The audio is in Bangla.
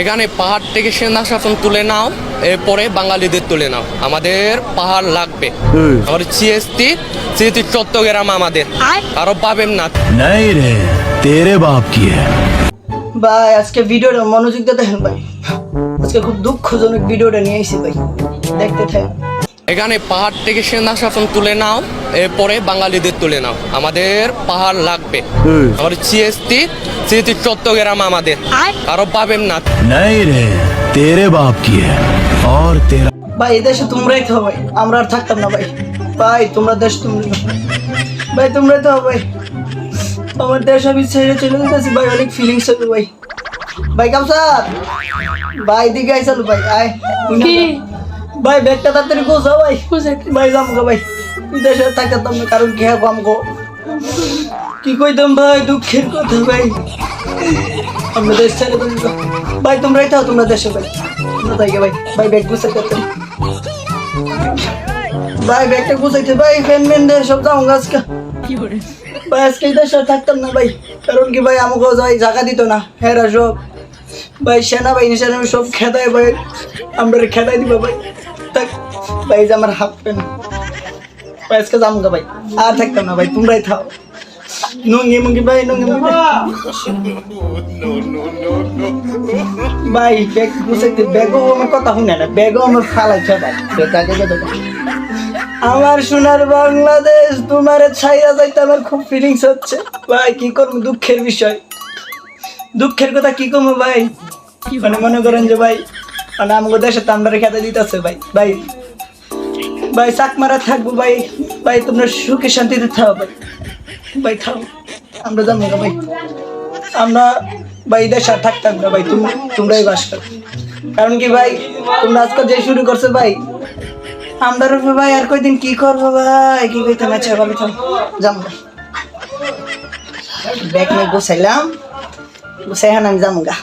এখানে পাহাড় থেকে সেনা শাসন তুলে নাও, এরপরে বাঙালিদের তুলে নাও। আমাদের পাহাড় লাগবে। আমার সিএসটি স্মৃতি চট্টগ্রাম আমাদের, আরো পাবেন না। नहीं रे तेरे बाप की है। ভাই আজকে ভিডিওটা মনোযোগ দিয়ে দেখেন ভাই। আজকে খুব দুঃখজনক ভিডিওটা নিয়ে এসেছি ভাই, দেখতে থাকেন। এখানে পাহাড় থেকে সেনা শাসন তুলে নাও, এরপরে বাঙালিদের তুলে নাও। আমাদের পাহাড় লাগবে। আমার সিএসটি স্মৃতি চট্টগ্রাম আমাদের, আরো পাবেন না। नहीं रे तेरे बाप की है और तेरा ভাই এই দেশে তোমরাই তো ভাই, আমরা আর থাকতাম না ভাই। ভাই তোমরা দেশ তোমরা ভাই, তোমরাই তো ভাই। আমার দেশ আমি ছেড়ে চলে যেতেছি ভাই, অনেক ফিলিংস হবে ভাই। ভাই কামসার ভাই দিকে আইসালু ভাই, আয় ভাই ব্যাগটা তাড়াতাড়ি গোছাও ভাই। ভাই যামগো ভাই, এই দেশে আর থাকতাম না, কারণ কি হবো আমগো কি কইতাম ভাই, দুঃখের কথা ভাই। আমরা দেশ ছেড়ে দিলাম ভাই, তোমরাই থাও, তোমরা দেশে ভাই। তোমরা থাইকে ভাই, ভাই ব্যাগ গুছাই করতে ভাই, ব্যাগটা গুছাইতে ভাই, ফ্যান ম্যান দিয়ে সব যাও আজকে ভাই। আজকে এই দেশে আর থাকতাম না ভাই, কারণ কি ভাই আমাকে যাই জায়গা দিত না। হ্যাঁ সব ভাই সেনাবাহিনী সেনাবাহিনী সব খেদায় ভাই, আমরা খেদাই দিব ভাই। থাক ভাই, যে আমার হাফ প্যান্ট ভাই, আজকে যামগা ভাই, আর থাকতাম না ভাই, তোমরাই থাও। নুঙ্গি মুঙ্গি ভাই, নুঙ্গি মুঙ্গি ভাই, ব্যাগ গুছাইতে ব্যাগও আমার কথা শুনে না, ব্যাগও আমার ফালাইছে ভাই। আমার সোনার বাংলাদেশ, তোমার ছাইরা যাইতে আমার খুব ফিলিংস হচ্ছে ভাই। কি করবো, দুঃখের বিষয়, দুঃখের কথা কি করবো ভাই। মানে মনে করেন যে ভাই, মানে আমাকে দেশে তো আমরা খেতে দিতেছে ভাই। ভাই ভাই চাকমারা থাকবো ভাই, ভাই তোমরা সুখে শান্তিতে থাও ভাই। ভাই থাও, আমরা যাবো না ভাই, আমরা ভাই দেশে আর থাকতাম না ভাই, তোমরাই বাস করো। কারণ কি ভাই, তোমরা আজকাল যে শুরু করছো ভাই, আমরা রূপে ভাই আর কয়দিন কি করবো ভাই, কি কইতাম। আচ্ছা ভালো থাক, যাবো ব্যাগ নিয়ে গোছাইলাম, গোছাই আমি যাবো গা।